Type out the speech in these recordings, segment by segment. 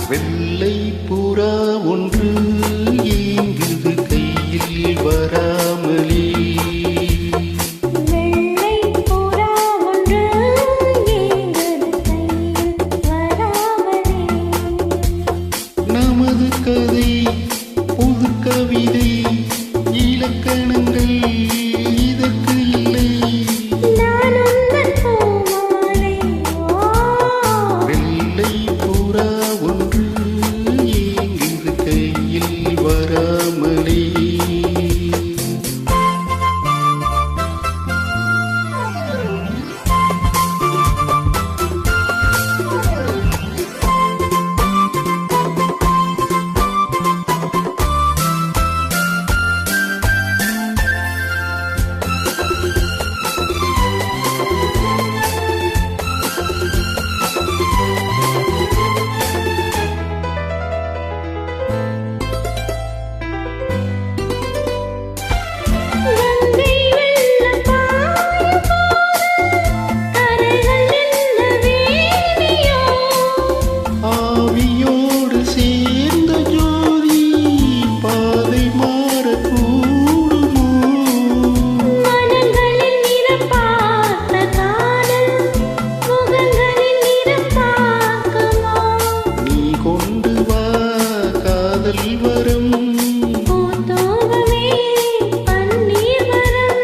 வெள்ளை புறா ஒன்று ஏங்குது கையில் வராமலே. வெள்ளை புறா ஒன்று ஏங்குது கையில் வராமலே. நமது கதை புது கவிதை இலக்கணங்கள் இதற்கு இல்லை. நான் உந்தன் பூமாலை. வெள்ளை புறா ஒன்று ஏங்குது கையில் வராமலே. கங்கை வெள்ளம் பாயும் கரைகள் என்ன வேணியோ. ஆவியோடு சேர்ந்த ஜோதி பாதை மாறக்கூடுமோ. மனங்களில் நிறம் பார்த்த காதல் முகங்களில் நிறம் பார்க்குமோ. நீ கொண்டு வா காதல் வரம். பூத்தோகமே பன்னீர் வரம்.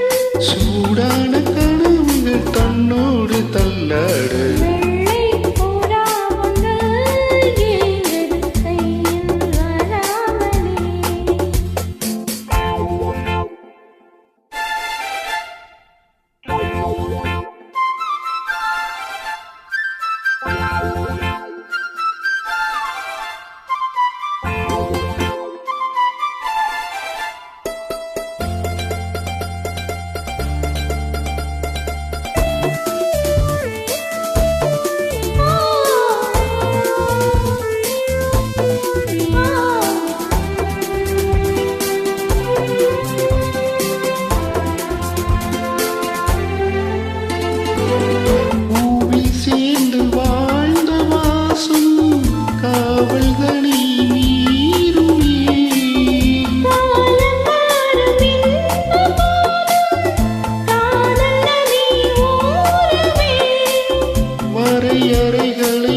சூடான கனவுகள் தன்னோடு தள்ளாட. வெள்ளை புறா ஒன்று ஏங்குது கையில் வராமலே. பூவில் சேர்ந்து வாழ்ந்த வாசம் காவல்களை மீறுமே. காலம் மாறும் இன்ப காதல் நதி ஊறுமே. வரையறைகளை